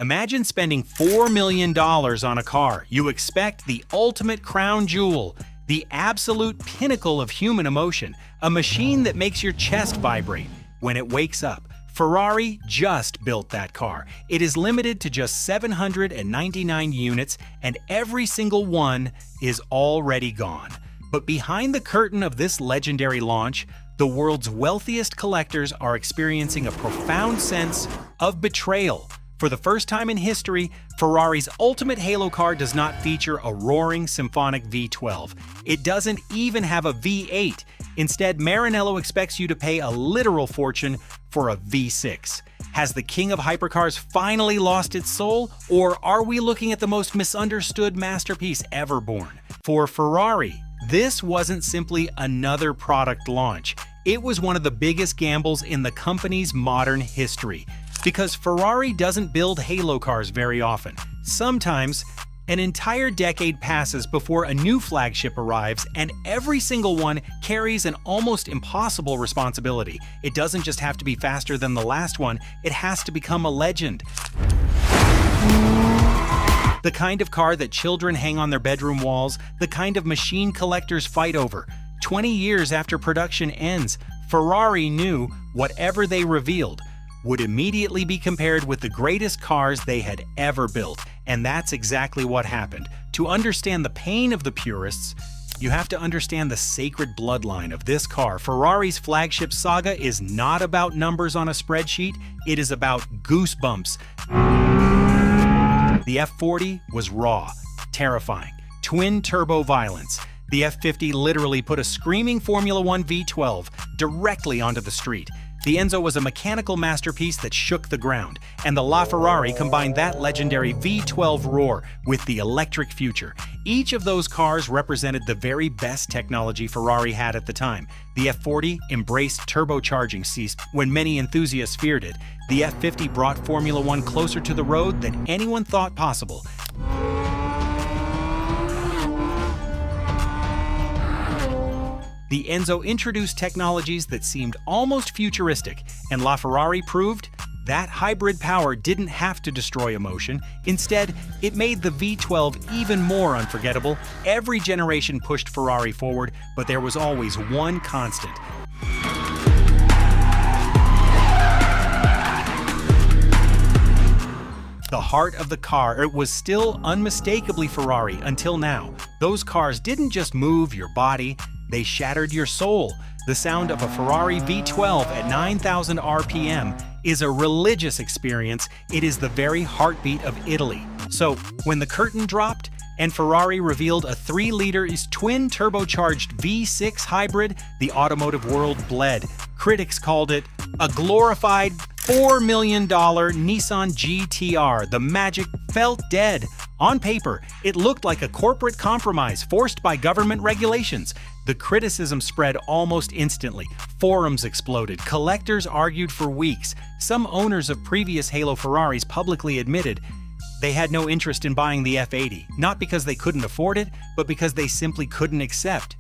Imagine spending $4 million on a car. You expect the ultimate crown jewel, the absolute pinnacle of human emotion, a machine that makes your chest vibrate when it wakes up. Ferrari just built that car. It is limited to just 799 units, and every single one is already gone. But behind the curtain of this legendary launch, the world's wealthiest collectors are experiencing a profound sense of betrayal. For the first time in history, Ferrari's ultimate halo car does not feature a roaring symphonic V12. It doesn't even have a V8. Instead, Maranello expects you to pay a literal fortune for a V6. Has the king of hypercars finally lost its soul, or are we looking at the most misunderstood masterpiece ever born? For Ferrari, this wasn't simply another product launch. It was one of the biggest gambles in the company's modern history. Because Ferrari doesn't build halo cars very often. Sometimes, an entire decade passes before a new flagship arrives, and every single one carries an almost impossible responsibility. It doesn't just have to be faster than the last one, it has to become a legend. The kind of car that children hang on their bedroom walls, the kind of machine collectors fight over. 20 years after production ends, Ferrari knew whatever they revealed would immediately be compared with the greatest cars they had ever built. And that's exactly what happened. To understand the pain of the purists, you have to understand the sacred bloodline of this car. Ferrari's flagship saga is not about numbers on a spreadsheet, it is about goosebumps. The F40 was raw, terrifying, twin-turbo violence. The F50 literally put a screaming Formula One V12 directly onto the street. The Enzo was a mechanical masterpiece that shook the ground, and the LaFerrari combined that legendary V12 roar with the electric future. Each of those cars represented the very best technology Ferrari had at the time. The F40 embraced turbocharging ceased when many enthusiasts feared it. The F50 brought Formula One closer to the road than anyone thought possible. The Enzo introduced technologies that seemed almost futuristic, and LaFerrari proved that hybrid power didn't have to destroy emotion. Instead, it made the V12 even more unforgettable. Every generation pushed Ferrari forward, but there was always one constant. The heart of the car, it was still unmistakably Ferrari until now. Those cars didn't just move your body, they shattered your soul. The sound of a Ferrari V12 at 9,000 RPM is a religious experience. It is the very heartbeat of Italy. So, when the curtain dropped and Ferrari revealed a 3-liter twin turbocharged V6 hybrid, the automotive world bled. Critics called it a glorified $4 million Nissan GT-R. The magic felt dead. On paper, it looked like a corporate compromise forced by government regulations. The criticism spread almost instantly. Forums exploded. Collectors argued for weeks. Some owners of previous Halo Ferraris publicly admitted they had no interest in buying the F80, not because they couldn't afford it, but because they simply couldn't accept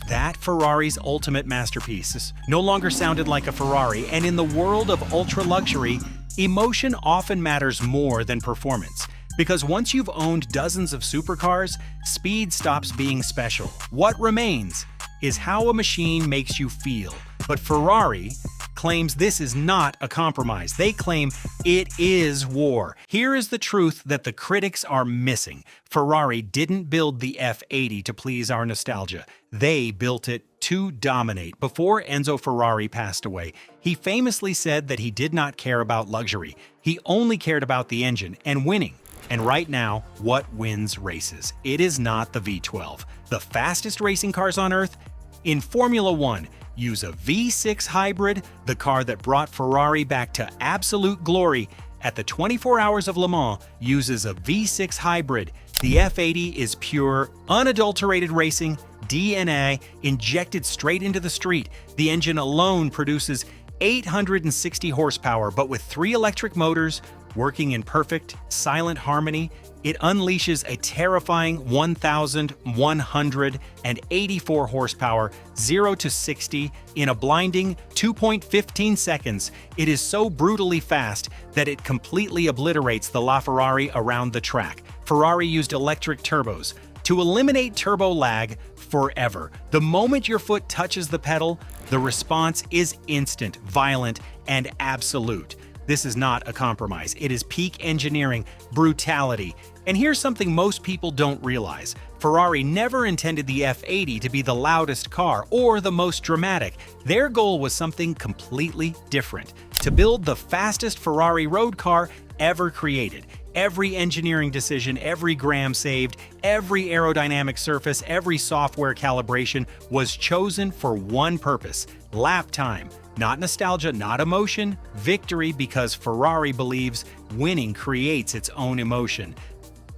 that Ferrari's ultimate masterpiece no longer sounded like a Ferrari. And in the world of ultra-luxury, emotion often matters more than performance. Because once you've owned dozens of supercars, speed stops being special. What remains is how a machine makes you feel. But Ferrari claims this is not a compromise. They claim it is war. Here is the truth that the critics are missing. Ferrari didn't build the F80 to please our nostalgia. They built it to dominate. Before Enzo Ferrari passed away, he famously said that he did not care about luxury. He only cared about the engine and winning. And right now, what wins races? It is not the V12. The fastest racing cars on Earth in Formula One use a V6 hybrid, the car that brought Ferrari back to absolute glory. At the 24 Hours of Le Mans uses a V6 hybrid. The F80 is pure, unadulterated racing, DNA injected straight into the street. The engine alone produces 860 horsepower, but with 3 electric motors working in perfect, silent harmony, It unleashes a terrifying 1,184 horsepower, 0 to 60, in a blinding 2.15 seconds. It is so brutally fast that it completely obliterates the LaFerrari around the track. Ferrari used electric turbos to eliminate turbo lag forever. The moment your foot touches the pedal, the response is instant, violent, and absolute. This is not a compromise. It is peak engineering, brutality. And here's something most people don't realize. Ferrari never intended the F80 to be the loudest car or the most dramatic. Their goal was something completely different: to build the fastest Ferrari road car ever created. Every engineering decision, every gram saved, every aerodynamic surface, every software calibration was chosen for one purpose: lap time. Not nostalgia, not emotion, victory, because Ferrari believes winning creates its own emotion.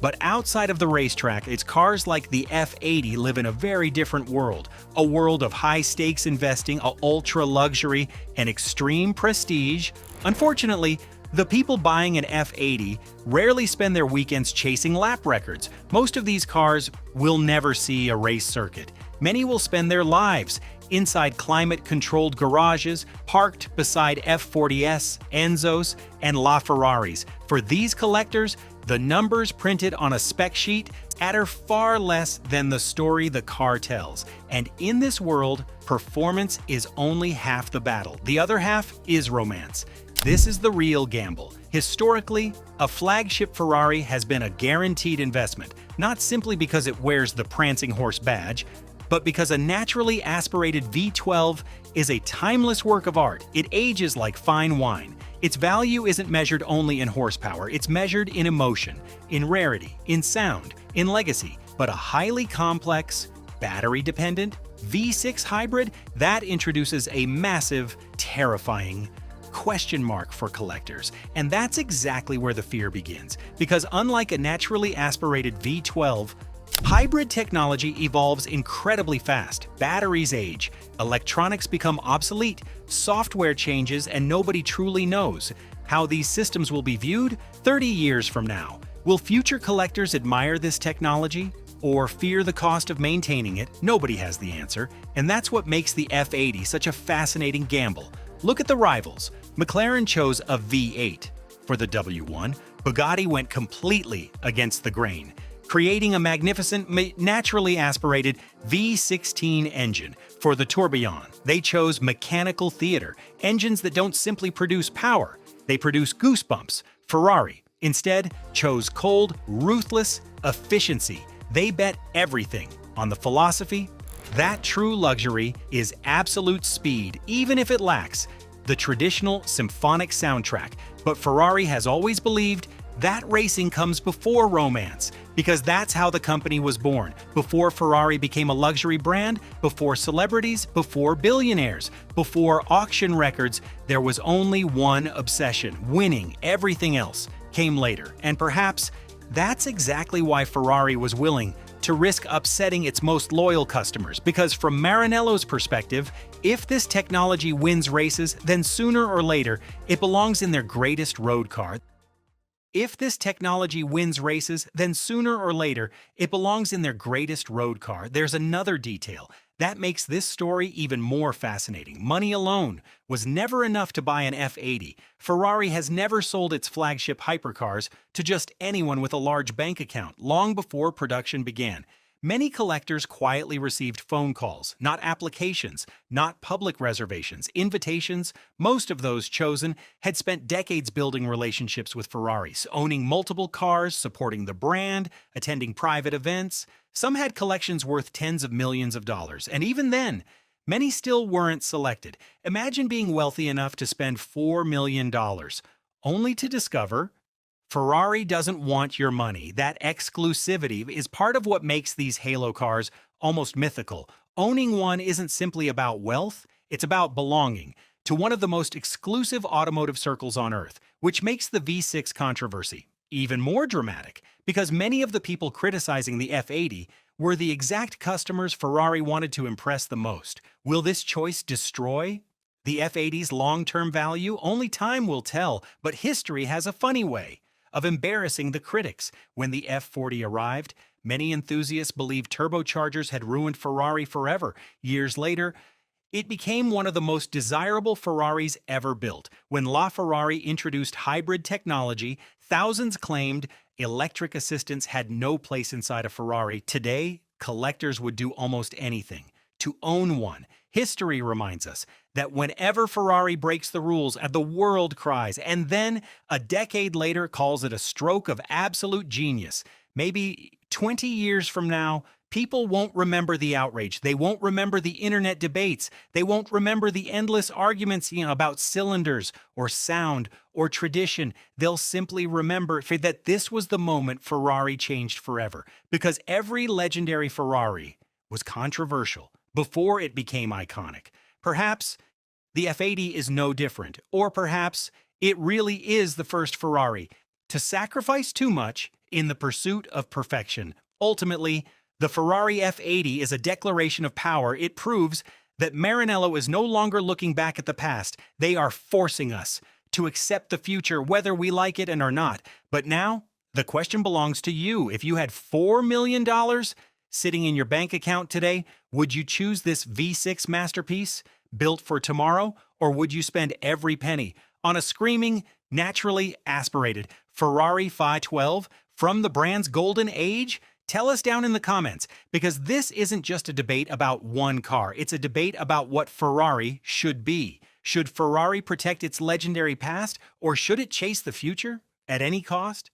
But outside of the racetrack, its cars like the F80 live in a very different world. A world of high-stakes investing, ultra-luxury, and extreme prestige. Unfortunately, the people buying an F80 rarely spend their weekends chasing lap records. Most of these cars will never see a race circuit. Many will spend their lives inside climate-controlled garages, parked beside F40s, Enzos, and LaFerraris. For these collectors, the numbers printed on a spec sheet matter far less than the story the car tells. And in this world, performance is only half the battle. The other half is romance. This is the real gamble. Historically, a flagship Ferrari has been a guaranteed investment, not simply because it wears the prancing horse badge, but because a naturally aspirated V12 is a timeless work of art. It ages like fine wine. Its value isn't measured only in horsepower, it's measured in emotion, in rarity, in sound, in legacy. But a highly complex, battery-dependent V6 hybrid, that introduces a massive, terrifying question mark for collectors. And that's exactly where the fear begins. Because unlike a naturally aspirated V12, hybrid technology evolves incredibly fast. Batteries age, electronics become obsolete, software changes, and nobody truly knows how these systems will be viewed 30 years from now. Will future collectors admire this technology or fear the cost of maintaining it? Nobody has the answer, and that's what makes the F80 such a fascinating gamble. Look at the rivals. McLaren chose a V8 for the W1. Bugatti went completely against the grain, creating a magnificent, naturally aspirated V16 engine. For the Tourbillon, they chose mechanical theater, engines that don't simply produce power, they produce goosebumps. Ferrari, instead, chose cold, ruthless efficiency. They bet everything on the philosophy that true luxury is absolute speed, even if it lacks the traditional symphonic soundtrack. But Ferrari has always believed that racing comes before romance, because that's how the company was born. Before Ferrari became a luxury brand, before celebrities, before billionaires, before auction records, there was only one obsession: winning. Everything else came later. And perhaps that's exactly why Ferrari was willing to risk upsetting its most loyal customers, because from Maranello's perspective, if this technology wins races, then sooner or later, it belongs in their greatest road car. If this technology wins races, then sooner or later, it belongs in their greatest road car. There's another detail that makes this story even more fascinating. Money alone was never enough to buy an F80. Ferrari has never sold its flagship hypercars to just anyone with a large bank account. Long before production began, many collectors quietly received phone calls, not applications, not public reservations, invitations. Most of those chosen had spent decades building relationships with Ferraris, owning multiple cars, supporting the brand, attending private events. Some had collections worth tens of millions of dollars, and even then, many still weren't selected. Imagine being wealthy enough to spend $4 million, only to discover Ferrari doesn't want your money. That exclusivity is part of what makes these halo cars almost mythical. Owning one isn't simply about wealth, it's about belonging to one of the most exclusive automotive circles on Earth, which makes the V6 controversy even more dramatic, because many of the people criticizing the F80 were the exact customers Ferrari wanted to impress the most. Will this choice destroy the F80's long-term value? Only time will tell, but history has a funny way of embarrassing the critics. When the F40 arrived, many enthusiasts believed turbochargers had ruined Ferrari forever. Years later, it became one of the most desirable Ferraris ever built. When LaFerrari introduced hybrid technology, thousands claimed electric assistance had no place inside a Ferrari. Today, collectors would do almost anything to own one. History reminds us that whenever Ferrari breaks the rules, the world cries, and then a decade later calls it a stroke of absolute genius. Maybe 20 years from now, people won't remember the outrage. They won't remember the internet debates. They won't remember the endless arguments, about cylinders or sound or tradition. They'll simply remember that this was the moment Ferrari changed forever, because every legendary Ferrari was controversial before it became iconic. Perhaps the F80 is no different, or perhaps it really is the first Ferrari to sacrifice too much in the pursuit of perfection. Ultimately, the Ferrari F80 is a declaration of power. It proves that Maranello is no longer looking back at the past. They are forcing us to accept the future, whether we like it or not. But now, the question belongs to you. If you had $4 million sitting in your bank account today, would you choose this V6 masterpiece built for tomorrow, or would you spend every penny on a screaming, naturally aspirated Ferrari 512 from the brand's golden age? Tell us down in the comments, because this isn't just a debate about one car. It's a debate about what Ferrari should be. Should Ferrari protect its legendary past, or should it chase the future at any cost?